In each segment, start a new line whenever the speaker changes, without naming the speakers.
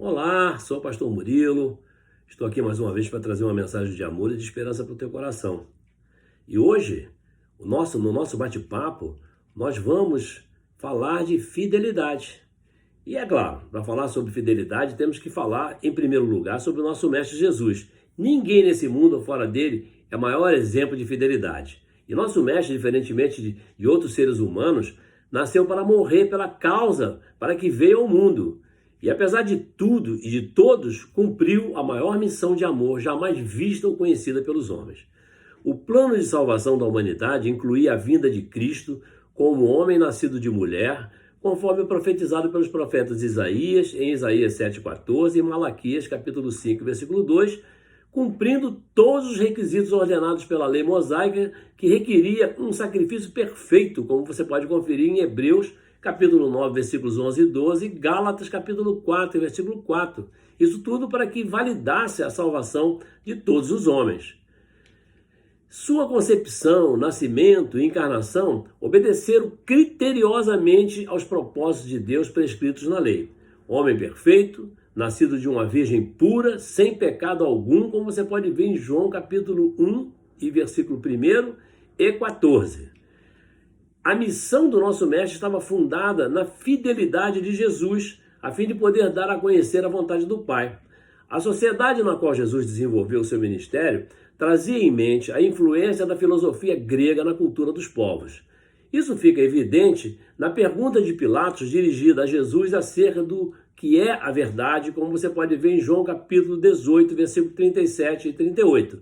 Olá, sou o pastor Murilo. Estou aqui mais uma vez para trazer uma mensagem de amor e de esperança para o teu coração. E hoje, no nosso bate-papo, nós vamos falar de fidelidade. E é claro, para falar sobre fidelidade, temos que falar, em primeiro lugar, sobre o nosso Mestre Jesus. Ninguém nesse mundo ou fora dele é o maior exemplo de fidelidade. E nosso Mestre, diferentemente de outros seres humanos, nasceu para morrer pela causa para que veio ao mundo. E apesar de tudo e de todos, cumpriu a maior missão de amor jamais vista ou conhecida pelos homens. O plano de salvação da humanidade incluía a vinda de Cristo como homem nascido de mulher, conforme profetizado pelos profetas Isaías, em Isaías 7,14 e Malaquias, capítulo 5, versículo 2, cumprindo todos os requisitos ordenados pela lei mosaica, que requeria um sacrifício perfeito, como você pode conferir em Hebreus, capítulo 9, versículos 11 e 12, e Gálatas, capítulo 4, versículo 4. Isso tudo para que validasse a salvação de todos os homens. Sua concepção, nascimento e encarnação obedeceram criteriosamente aos propósitos de Deus prescritos na lei. Homem perfeito, nascido de uma virgem pura, sem pecado algum, como você pode ver em João capítulo 1 e versículo 1 e 14. A missão do nosso mestre estava fundada na fidelidade de Jesus, a fim de poder dar a conhecer a vontade do Pai. A sociedade na qual Jesus desenvolveu seu ministério trazia em mente a influência da filosofia grega na cultura dos povos. Isso fica evidente na pergunta de Pilatos dirigida a Jesus acerca do que é a verdade, como você pode ver em João capítulo 18, versículo 37 e 38.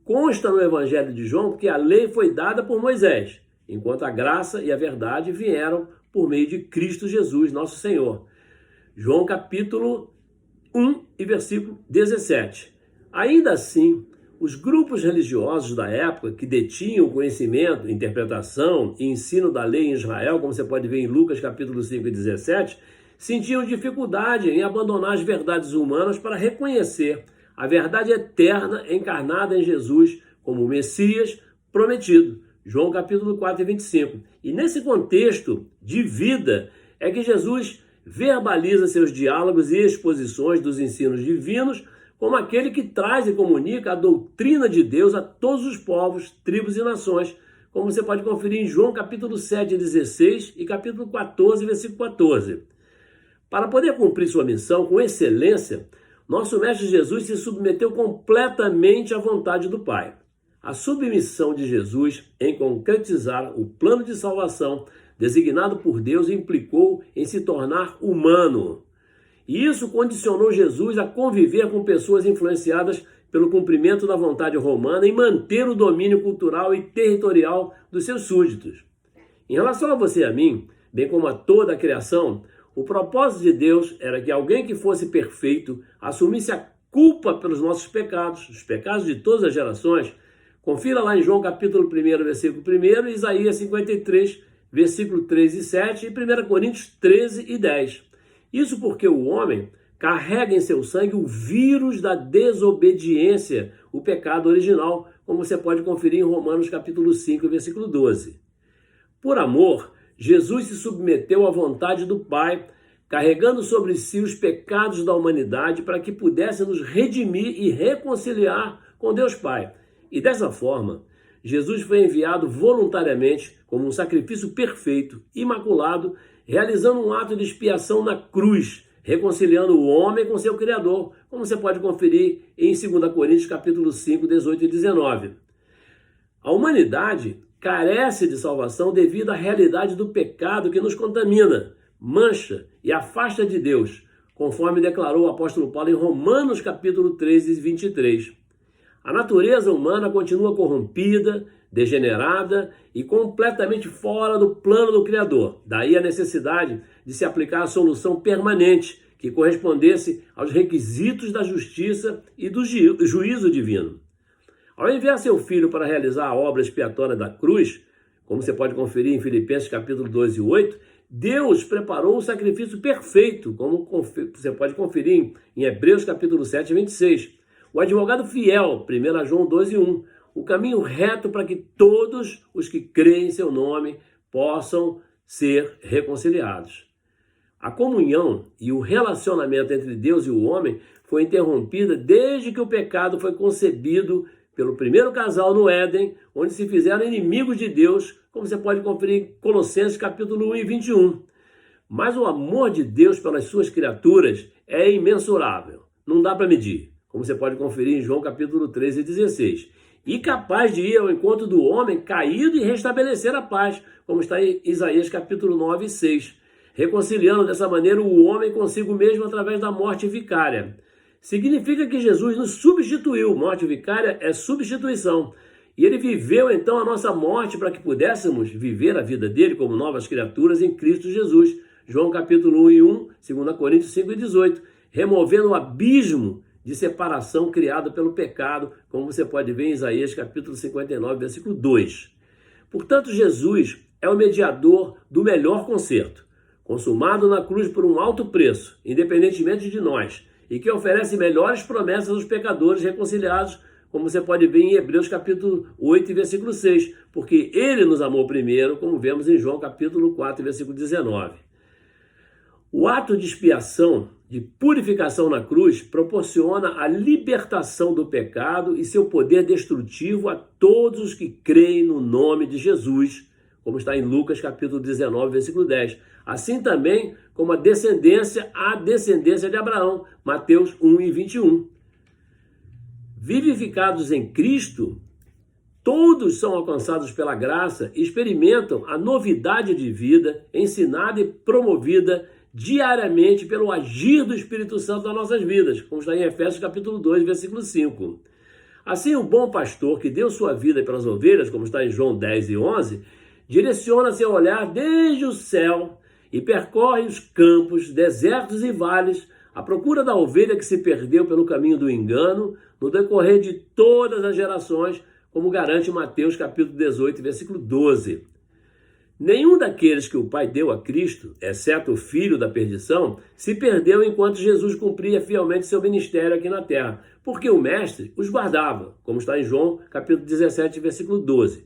Consta no Evangelho de João que a lei foi dada por Moisés, enquanto a graça e a verdade vieram por meio de Cristo Jesus, nosso Senhor. João capítulo 1 e versículo 17. Ainda assim, os grupos religiosos da época que detinham conhecimento, interpretação e ensino da lei em Israel, como você pode ver em Lucas capítulo 5 e 17, sentiam dificuldade em abandonar as verdades humanas para reconhecer a verdade eterna encarnada em Jesus como o Messias prometido. João capítulo 4 e 25. E nesse contexto de vida é que Jesus verbaliza seus diálogos e exposições dos ensinos divinos como aquele que traz e comunica a doutrina de Deus a todos os povos, tribos e nações, como você pode conferir em João capítulo 7, 16 e capítulo 14, versículo 14. Para poder cumprir sua missão com excelência, nosso Mestre Jesus se submeteu completamente à vontade do Pai. A submissão de Jesus em concretizar o plano de salvação designado por Deus implicou em se tornar humano. E isso condicionou Jesus a conviver com pessoas influenciadas pelo cumprimento da vontade romana e manter o domínio cultural e territorial dos seus súditos. Em relação a você e a mim, bem como a toda a criação, o propósito de Deus era que alguém que fosse perfeito assumisse a culpa pelos nossos pecados, os pecados de todas as gerações. Confira lá em João capítulo 1, versículo 1, Isaías 53, versículo 3 e 7 e 1 Coríntios 13 e 10. Isso porque o homem carrega em seu sangue o vírus da desobediência, o pecado original, como você pode conferir em Romanos capítulo 5, versículo 12. Por amor, Jesus se submeteu à vontade do Pai, carregando sobre si os pecados da humanidade para que pudesse nos redimir e reconciliar com Deus Pai. E dessa forma, Jesus foi enviado voluntariamente como um sacrifício perfeito, imaculado, realizando um ato de expiação na cruz, reconciliando o homem com seu Criador, como você pode conferir em 2 Coríntios capítulo 5, 18 e 19. A humanidade carece de salvação devido à realidade do pecado que nos contamina, mancha e afasta de Deus, conforme declarou o apóstolo Paulo em Romanos capítulo 13 e 23. A natureza humana continua corrompida, degenerada e completamente fora do plano do Criador. Daí a necessidade de se aplicar a solução permanente que correspondesse aos requisitos da justiça e do juízo divino. Ao enviar seu filho para realizar a obra expiatória da cruz, como você pode conferir em Filipenses capítulo 2 e 8, Deus preparou um sacrifício perfeito, como você pode conferir em Hebreus capítulo 7, 26. O advogado fiel, 1 João 12, 1. O caminho reto para que todos os que creem em seu nome possam ser reconciliados. A comunhão e o relacionamento entre Deus e o homem foi interrompida desde que o pecado foi concebido pelo primeiro casal no Éden, onde se fizeram inimigos de Deus, como você pode conferir em Colossenses capítulo 1 e 21. Mas o amor de Deus pelas suas criaturas é imensurável, não dá para medir, como você pode conferir em João capítulo 3 e 16. E capaz de ir ao encontro do homem caído e restabelecer a paz, como está em Isaías capítulo 9 e 6, reconciliando dessa maneira o homem consigo mesmo através da morte vicária. Significa que Jesus nos substituiu, morte vicária é substituição, e ele viveu então a nossa morte para que pudéssemos viver a vida dele como novas criaturas em Cristo Jesus. João capítulo 1 e 1, 2 Coríntios 5 e 18, removendo o abismo de separação criado pelo pecado, como você pode ver em Isaías capítulo 59, versículo 2. Portanto, Jesus é o mediador do melhor concerto, consumado na cruz por um alto preço, independentemente de nós, e que oferece melhores promessas aos pecadores reconciliados, como você pode ver em Hebreus capítulo 8, versículo 6, porque ele nos amou primeiro, como vemos em João capítulo 4, versículo 19. O ato de expiação, de purificação na cruz, proporciona a libertação do pecado e seu poder destrutivo a todos os que creem no nome de Jesus, como está em Lucas capítulo 19, versículo 10. Assim também como a descendência de Abraão, Mateus 1 e 21. Vivificados em Cristo, todos são alcançados pela graça e experimentam a novidade de vida ensinada e promovida diariamente pelo agir do Espírito Santo nas nossas vidas, como está em Efésios capítulo 2, versículo 5. Assim, o bom pastor que deu sua vida pelas ovelhas, como está em João 10 e 11, direciona seu olhar desde o céu e percorre os campos, desertos e vales à procura da ovelha que se perdeu pelo caminho do engano no decorrer de todas as gerações, como garante Mateus capítulo 18, versículo 12. Nenhum daqueles que o Pai deu a Cristo, exceto o filho da perdição, se perdeu enquanto Jesus cumpria fielmente seu ministério aqui na terra, porque o Mestre os guardava, como está em João capítulo 17, versículo 12.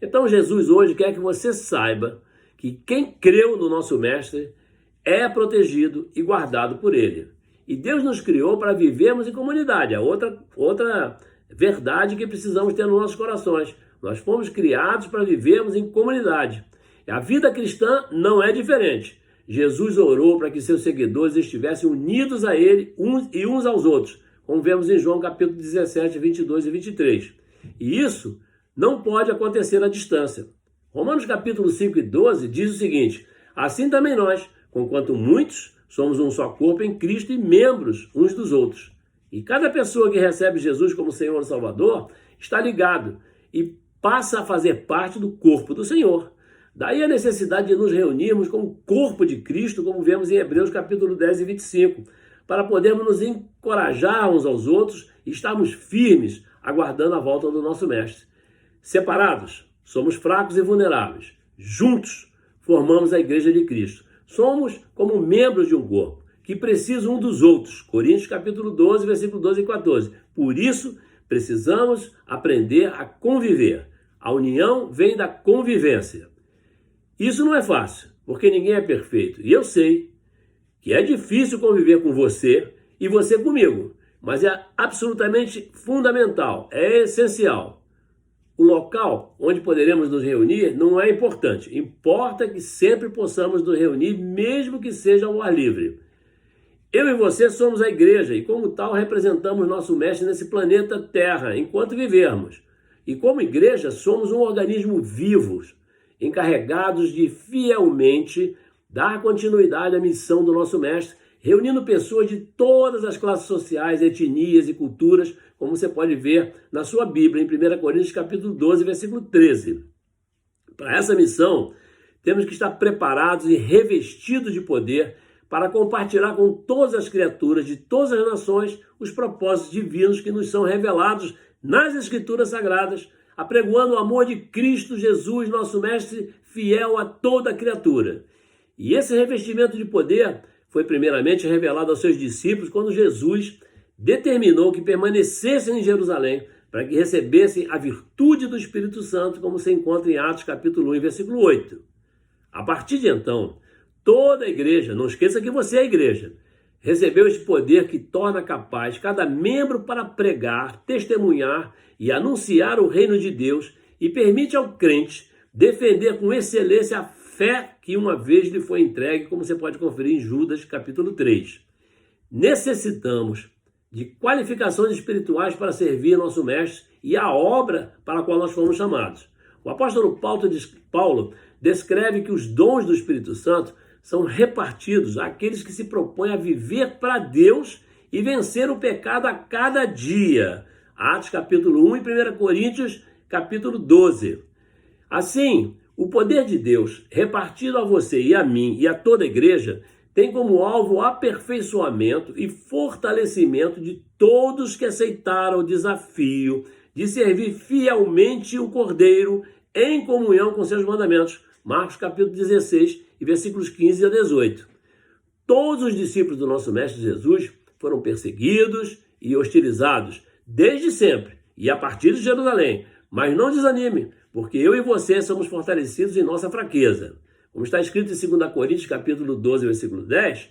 Então Jesus hoje quer que você saiba que quem creu no nosso Mestre é protegido e guardado por ele. E Deus nos criou para vivermos em comunidade, é outra verdade que precisamos ter nos nossos corações. Nós fomos criados para vivermos em comunidade. A vida cristã não é diferente. Jesus orou para que seus seguidores estivessem unidos a ele uns aos outros, como vemos em João capítulo 17, 22 e 23. E isso não pode acontecer à distância. Romanos capítulo 5 e 12 diz o seguinte: assim também nós, conquanto muitos, somos um só corpo em Cristo e membros uns dos outros. E cada pessoa que recebe Jesus como Senhor e Salvador está ligado e passa a fazer parte do corpo do Senhor. Daí a necessidade de nos reunirmos como corpo de Cristo, como vemos em Hebreus capítulo 10 e 25, para podermos nos encorajar uns aos outros e estarmos firmes, aguardando a volta do nosso Mestre. Separados, somos fracos e vulneráveis. Juntos, formamos a Igreja de Cristo. Somos como membros de um corpo, que precisam um dos outros. Coríntios capítulo 12, versículo 12 e 14. Por isso, precisamos aprender a conviver. A união vem da convivência. Isso não é fácil, porque ninguém é perfeito. E eu sei que é difícil conviver com você e você comigo, mas é absolutamente fundamental, é essencial. O local onde poderemos nos reunir não é importante. Importa que sempre possamos nos reunir, mesmo que seja ao ar livre. Eu e você somos a igreja e, como tal, representamos nosso Mestre nesse planeta Terra, enquanto vivermos. E, como igreja, somos um organismo vivo, encarregados de fielmente dar continuidade à missão do nosso Mestre, reunindo pessoas de todas as classes sociais, etnias e culturas, como você pode ver na sua Bíblia, em 1 Coríntios capítulo 12, versículo 13. Para essa missão, temos que estar preparados e revestidos de poder para compartilhar com todas as criaturas de todas as nações os propósitos divinos que nos são revelados nas Escrituras Sagradas, apregoando o amor de Cristo Jesus, nosso Mestre, fiel a toda criatura. E esse revestimento de poder foi primeiramente revelado aos seus discípulos quando Jesus determinou que permanecessem em Jerusalém para que recebessem a virtude do Espírito Santo, como se encontra em Atos capítulo 1, versículo 8. A partir de então, toda a igreja, não esqueça que você é a igreja, recebeu este poder que torna capaz cada membro para pregar, testemunhar e anunciar o reino de Deus e permite ao crente defender com excelência a fé que uma vez lhe foi entregue, como você pode conferir em Judas capítulo 3. Necessitamos de qualificações espirituais para servir nosso mestre e a obra para a qual nós fomos chamados. O apóstolo Paulo descreve que os dons do Espírito Santo são repartidos àqueles que se propõem a viver para Deus e vencer o pecado a cada dia. Atos capítulo 1 e 1 Coríntios capítulo 12. Assim, o poder de Deus repartido a você e a mim e a toda a igreja tem como alvo o aperfeiçoamento e fortalecimento de todos que aceitaram o desafio de servir fielmente o Cordeiro em comunhão com seus mandamentos. Marcos capítulo 16 e versículos 15 a 18. Todos os discípulos do nosso Mestre Jesus foram perseguidos e hostilizados desde sempre e a partir de Jerusalém. Mas não desanime, porque eu e você somos fortalecidos em nossa fraqueza. Como está escrito em 2 Coríntios capítulo 12, versículo 10,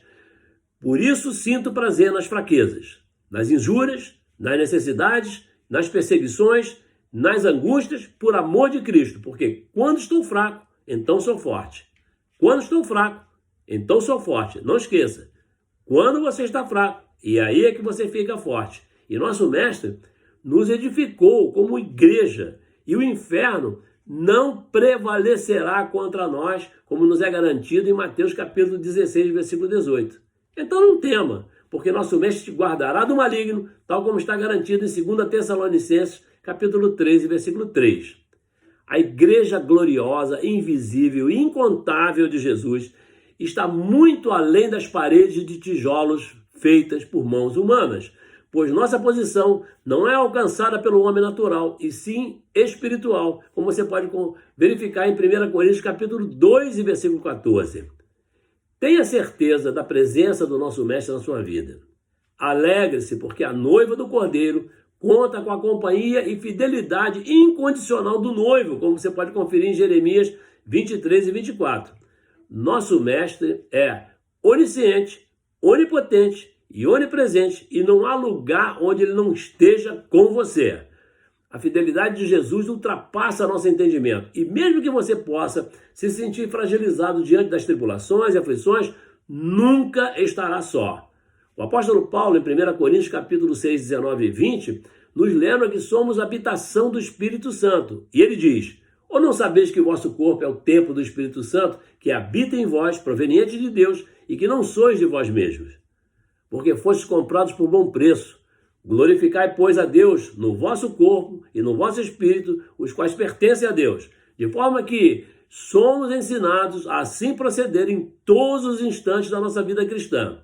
por isso sinto prazer nas fraquezas, nas injúrias, nas necessidades, nas perseguições, nas angústias, por amor de Cristo, porque quando estou fraco, então sou forte. Quando estou fraco, então sou forte. Não esqueça, quando você está fraco, e aí é que você fica forte. E nosso mestre nos edificou como igreja, e o inferno não prevalecerá contra nós, como nos é garantido em Mateus capítulo 16, versículo 18. Então não tema, porque nosso mestre te guardará do maligno, tal como está garantido em 2 Tessalonicenses capítulo 13, versículo 3. A igreja gloriosa, invisível e incontável de Jesus está muito além das paredes de tijolos feitas por mãos humanas, pois nossa posição não é alcançada pelo homem natural, e sim espiritual, como você pode verificar em 1 Coríntios capítulo 2 e versículo 14. Tenha certeza da presença do nosso mestre na sua vida. Alegre-se, porque a noiva do Cordeiro conta com a companhia e fidelidade incondicional do noivo, como você pode conferir em Jeremias 23 e 24. Nosso mestre é onisciente, onipotente e onipresente, e não há lugar onde ele não esteja com você. A fidelidade de Jesus ultrapassa nosso entendimento, e mesmo que você possa se sentir fragilizado diante das tribulações e aflições, nunca estará só. O apóstolo Paulo, em 1 Coríntios capítulo 6, 19 e 20, nos lembra que somos habitação do Espírito Santo. E ele diz, ou não sabeis que o vosso corpo é o templo do Espírito Santo, que habita em vós, proveniente de Deus, e que não sois de vós mesmos? Porque fostes comprados por bom preço. Glorificai, pois, a Deus no vosso corpo e no vosso espírito, os quais pertencem a Deus. De forma que somos ensinados a assim proceder em todos os instantes da nossa vida cristã.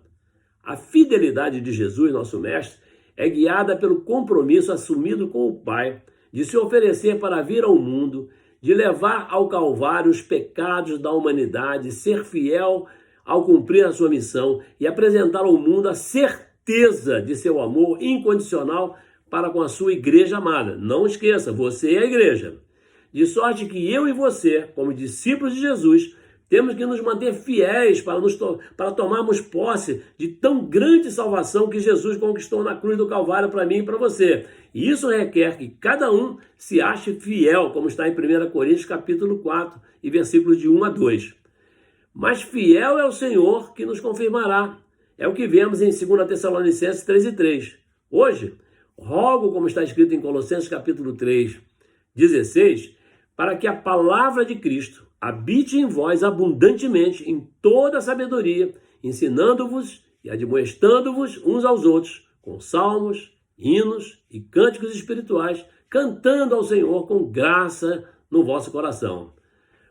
A fidelidade de Jesus, nosso mestre, é guiada pelo compromisso assumido com o Pai de se oferecer para vir ao mundo, de levar ao Calvário os pecados da humanidade, ser fiel ao cumprir a sua missão e apresentar ao mundo a certeza de seu amor incondicional para com a sua igreja amada. Não esqueça, você é a igreja. De sorte que eu e você, como discípulos de Jesus, temos que nos manter fiéis para tomarmos posse de tão grande salvação que Jesus conquistou na cruz do Calvário para mim e para você. E isso requer que cada um se ache fiel, como está em 1 Coríntios capítulo 4, e versículos de 1 a 2. Mas fiel é o Senhor que nos confirmará. É o que vemos em 2 Tessalonicenses 3 e 3. Hoje, rogo, como está escrito em Colossenses capítulo 3, 16, para que a palavra de Cristo habite em vós abundantemente em toda a sabedoria, ensinando-vos e admoestando-vos uns aos outros, com salmos, hinos e cânticos espirituais, cantando ao Senhor com graça no vosso coração.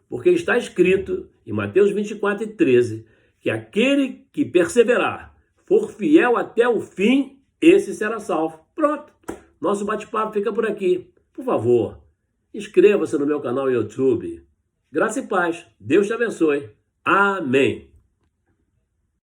Porque está escrito em Mateus 24 e 13, que aquele que perseverar, for fiel até o fim, esse será salvo. Pronto, nosso bate-papo fica por aqui. Por favor, inscreva-se no meu canal YouTube. Graça e paz. Deus te abençoe. Amém.